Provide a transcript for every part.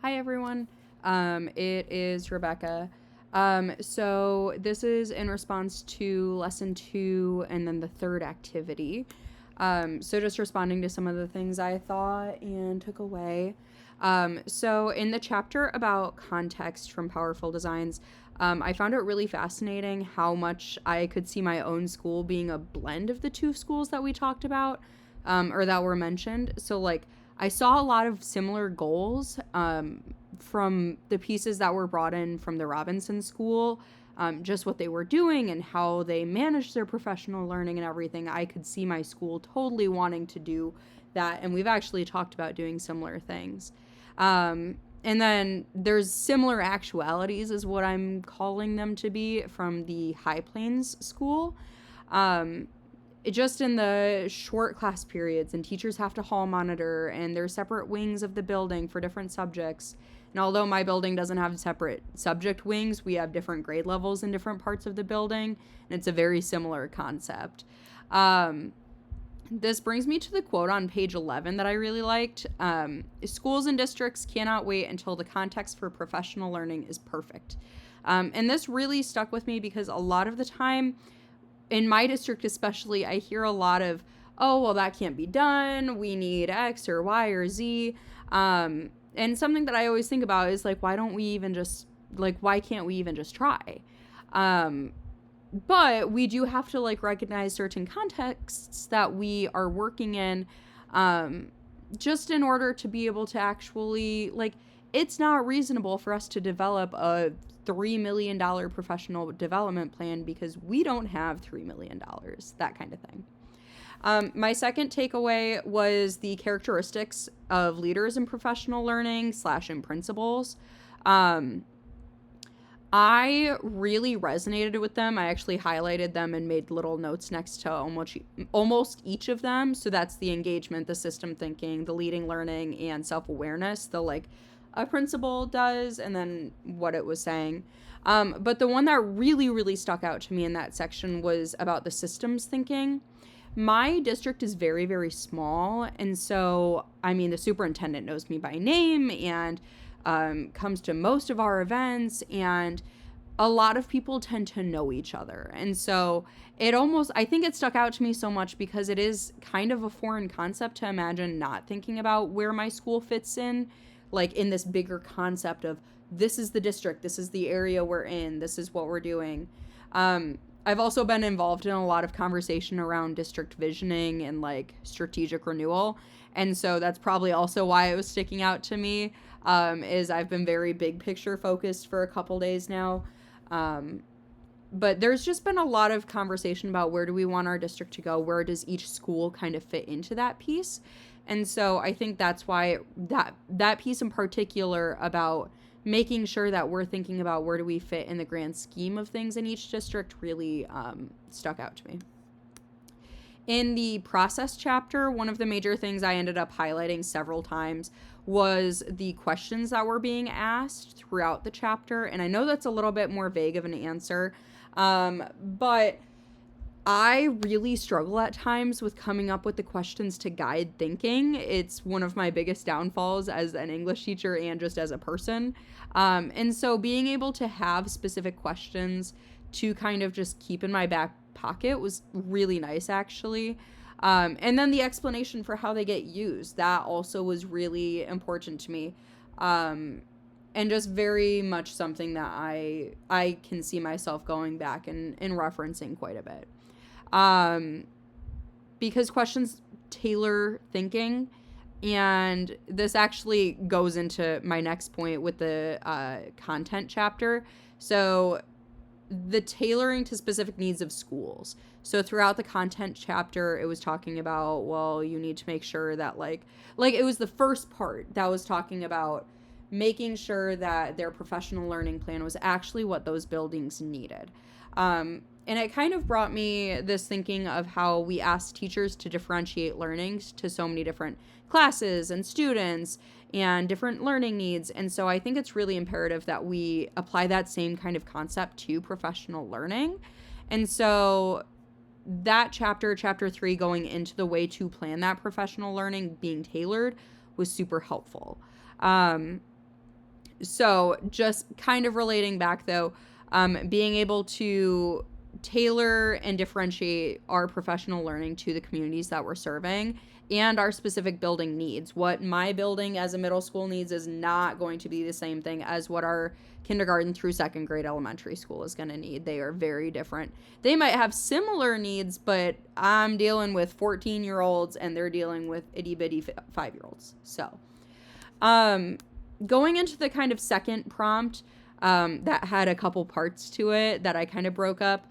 Hi, everyone. It is Rebecca. So this is in response to lesson 2 and then the third activity. So just responding to some of the things I thought and took away. So in the chapter about context from Powerful Designs, I found it really fascinating how much I could see my own school being a blend of the two schools that we talked about, or that were mentioned. So like I saw a lot of similar goals from the pieces that were brought in from the Robinson School, just what they were doing and how they managed their professional learning and everything. I could see my school totally wanting to do that, and we've actually talked about doing similar things. And then there's similar actualities, is what I'm calling them to be, from the High Plains School. Um, just in the short class periods, and teachers have to hall monitor, and there's separate wings of the building for different subjects. And although my building doesn't have separate subject wings, we have different grade levels in different parts of the building, and it's a very similar concept. This brings me to the quote on page 11 that I really liked. Schools and districts cannot wait until the context for professional learning is perfect. And this really stuck with me because a lot of the time, in my district especially, I hear a lot of, oh, well, that can't be done. We need X or Y or Z. And something that I always think about is like, why don't we even just, like, why can't we even just try? But we do have to like recognize certain contexts that we are working in, just in order to be able to actually, like, it's not reasonable for us to develop a $3 million professional development plan because we don't have $3 million, that kind of thing. My second takeaway was the characteristics of leaders in professional learning / in principals. I really resonated with them. I actually highlighted them and made little notes next to almost each of them. So that's the engagement, the system thinking, the leading learning, and self-awareness. The like a principal does, and then what it was saying. But the one that really, really stuck out to me in that section was about the systems thinking. My district is very, very small. And so, I mean, the superintendent knows me by name and comes to most of our events, and a lot of people tend to know each other. And so I think it stuck out to me so much because it is kind of a foreign concept to imagine not thinking about where my school fits in, like in this bigger concept of this is the district, this is the area we're in, this is what we're doing. I've also been involved in a lot of conversation around district visioning and like strategic renewal. And so that's probably also why it was sticking out to me, is I've been very big picture focused for a couple days now. But there's just been a lot of conversation about where do we want our district to go? Where does each school kind of fit into that piece? And so I think that's why that piece in particular about making sure that we're thinking about where do we fit in the grand scheme of things in each district really stuck out to me. In the process chapter, one of the major things I ended up highlighting several times was the questions that were being asked throughout the chapter. And I know that's a little bit more vague of an answer, but I really struggle at times with coming up with the questions to guide thinking. It's one of my biggest downfalls as an English teacher and just as a person. And so being able to have specific questions to kind of just keep in my back pocket was really nice, actually. And then the explanation for how they get used, that also was really important to me. And just very much something that I can see myself going back and referencing quite a bit. Because questions tailor thinking, and this actually goes into my next point with the content chapter. So the tailoring to specific needs of schools. So throughout the content chapter, it was talking about, well, you need to make sure that like it was the first part that was talking about making sure that their professional learning plan was actually what those buildings needed. And it kind of brought me this thinking of how we ask teachers to differentiate learnings to so many different classes and students and different learning needs. And so I think it's really imperative that we apply that same kind of concept to professional learning. And so that chapter 3, going into the way to plan that professional learning being tailored, was super helpful. So just kind of relating back though, being able to tailor and differentiate our professional learning to the communities that we're serving and our specific building needs. What my building as a middle school needs is not going to be the same thing as what our kindergarten through second grade elementary school is going to need. They are very different. They might have similar needs, but I'm dealing with 14-year-olds and they're dealing with itty bitty 5-year-olds. So, going into the kind of second prompt, that had a couple parts to it that I kind of broke up,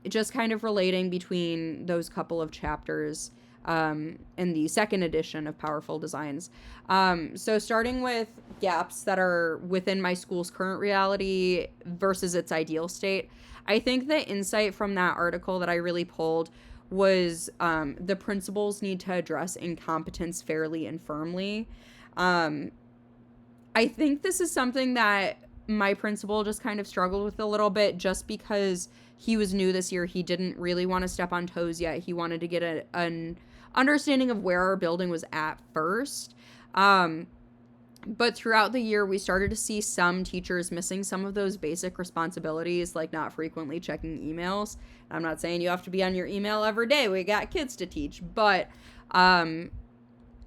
just kind of relating between those couple of chapters, in the second edition of Powerful Designs. So starting with gaps that are within my school's current reality versus its ideal state, I think the insight from that article that I really pulled was, the principals need to address incompetence fairly and firmly. I think this is something that my principal just kind of struggled with a little bit just because he was new this year. He didn't really want to step on toes yet. He wanted to get an understanding of where our building was at first. But throughout the year, we started to see some teachers missing some of those basic responsibilities, like not frequently checking emails. I'm not saying you have to be on your email every day. We got kids to teach, but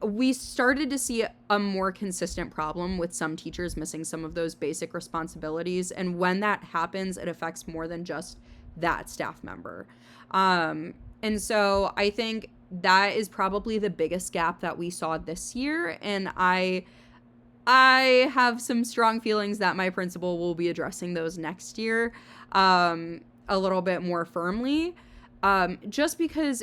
we started to see a more consistent problem with some teachers missing some of those basic responsibilities. And when that happens, it affects more than just that staff member. And so I think that is probably the biggest gap that we saw this year. And I have some strong feelings that my principal will be addressing those next year, a little bit more firmly, just because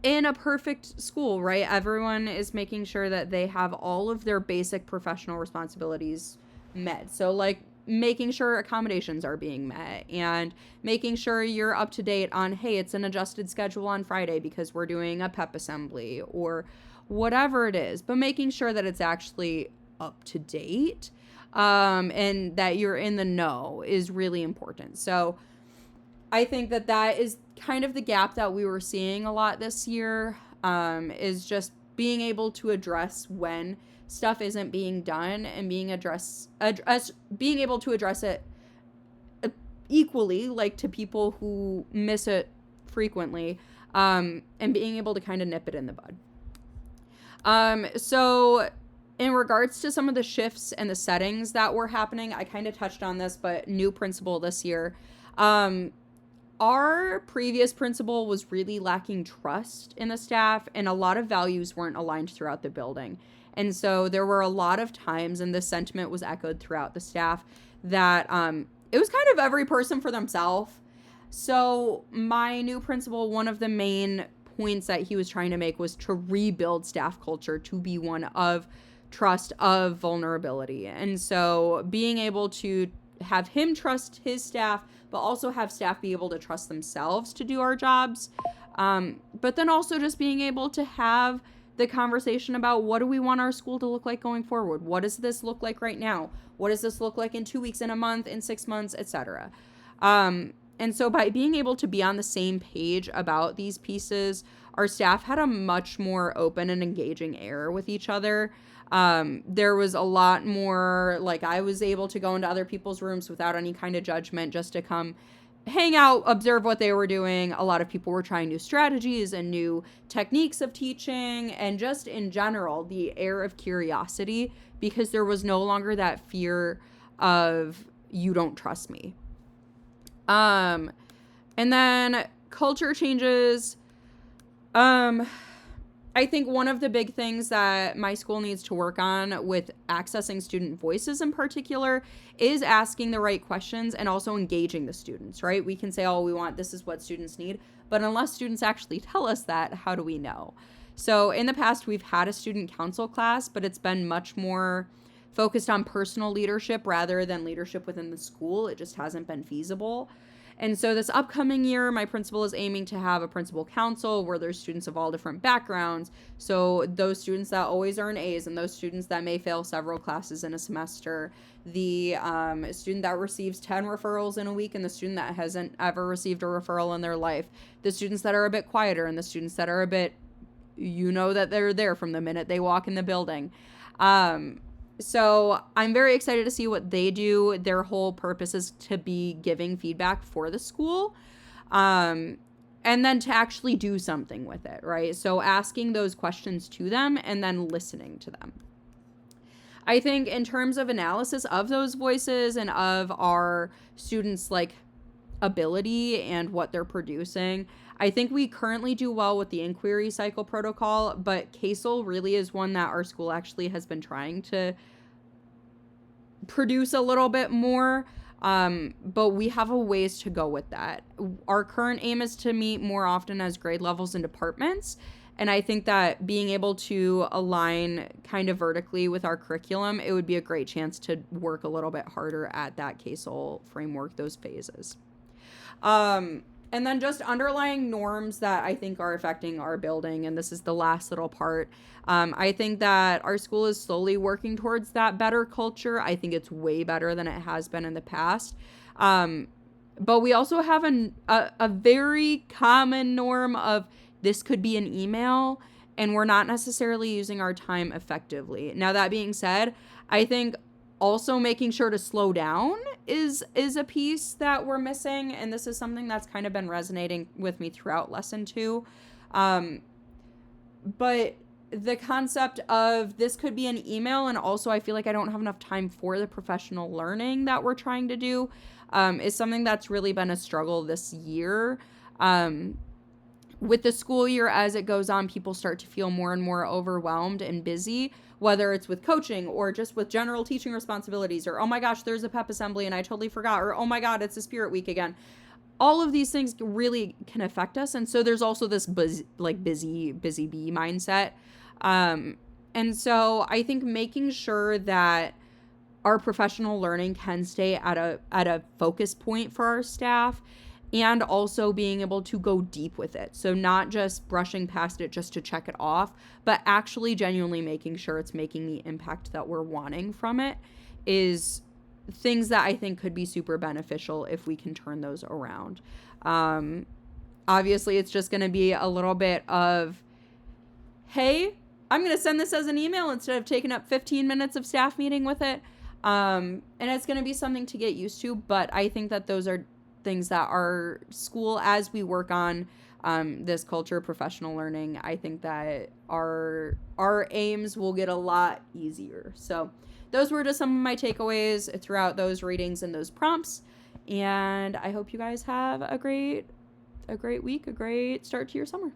in a perfect school, right, everyone is making sure that they have all of their basic professional responsibilities met. So like making sure accommodations are being met and making sure you're up to date on, hey, it's an adjusted schedule on Friday because we're doing a pep assembly or whatever it is, but making sure that it's actually up to date, and that you're in the know is really important. So I think that is kind of the gap that we were seeing a lot this year, is just being able to address when stuff isn't being done and being able to address it equally, like to people who miss it frequently, and being able to kind of nip it in the bud. So in regards to some of the shifts and the settings that were happening, I kind of touched on this, but new principal this year. Our previous principal was really lacking trust in the staff, and a lot of values weren't aligned throughout the building. And so there were a lot of times, and this sentiment was echoed throughout the staff, that it was kind of every person for themselves. So my new principal, one of the main points that he was trying to make was to rebuild staff culture to be one of trust, of vulnerability. And so being able to have him trust his staff, but also have staff be able to trust themselves to do our jobs. But then also just being able to have the conversation about what do we want our school to look like going forward? What does this look like right now? What does this look like in 2 weeks, in a month, in 6 months, etc. And so by being able to be on the same page about these pieces, our staff had a much more open and engaging air with each other. There was a lot more, like, I was able to go into other people's rooms without any kind of judgment, just to come hang out, observe what they were doing. A lot of people were trying new strategies and new techniques of teaching, and just in general, the air of curiosity, because there was no longer that fear of, you don't trust me. And then culture changes. I think one of the big things that my school needs to work on with accessing student voices in particular is asking the right questions and also engaging the students, right? We can say, oh, we want, this is what students need, but unless students actually tell us that, how do we know? So in the past, we've had a student council class, but it's been much more focused on personal leadership rather than leadership within the school. It just hasn't been feasible. And so this upcoming year, my principal is aiming to have a principal council where there's students of all different backgrounds. So those students that always earn A's and those students that may fail several classes in a semester, the student that receives 10 referrals in a week and the student that hasn't ever received a referral in their life, the students that are a bit quieter and the students that are a bit, you know that they're there from the minute they walk in the building. So I'm very excited to see what they do. Their whole purpose is to be giving feedback for the school. Um, and then to actually do something with it, right? So asking those questions to them and then listening to them. I think in terms of analysis of those voices and of our students' like ability and what they're producing, I think we currently do well with the inquiry cycle protocol, but CASEL really is one that our school actually has been trying to produce a little bit more. But we have a ways to go with that. Our current aim is to meet more often as grade levels and departments. And I think that being able to align kind of vertically with our curriculum, it would be a great chance to work a little bit harder at that CASEL framework, those phases. And then just underlying norms that I think are affecting our building. And this is the last little part. I think that our school is slowly working towards that better culture. I think it's way better than it has been in the past. But we also have a very common norm of this could be an email, and we're not necessarily using our time effectively. Now, that being said, I think also making sure to slow down is a piece that we're missing, and this is something that's kind of been resonating with me throughout lesson 2. But the concept of this could be an email, and also I feel like I don't have enough time for the professional learning that we're trying to do, is something that's really been a struggle this year. With the school year as it goes on, people start to feel more and more overwhelmed and busy, whether it's with coaching or just with general teaching responsibilities, or, oh my gosh, there's a pep assembly and I totally forgot, or, oh my God, it's a spirit week again. All of these things really can affect us. And so there's also this busy bee mindset. And so I think making sure that our professional learning can stay at a focus point for our staff, and also being able to go deep with it. So not just brushing past it just to check it off, but actually genuinely making sure it's making the impact that we're wanting from it, is things that I think could be super beneficial if we can turn those around. Obviously, it's just going to be a little bit of, hey, I'm going to send this as an email instead of taking up 15 minutes of staff meeting with it. And it's going to be something to get used to, but I think that those are things that our school, as we work on this culture of professional learning, I think that our aims will get a lot easier. So those were just some of my takeaways throughout those readings and those prompts. And I hope you guys have a great week, a great start to your summer.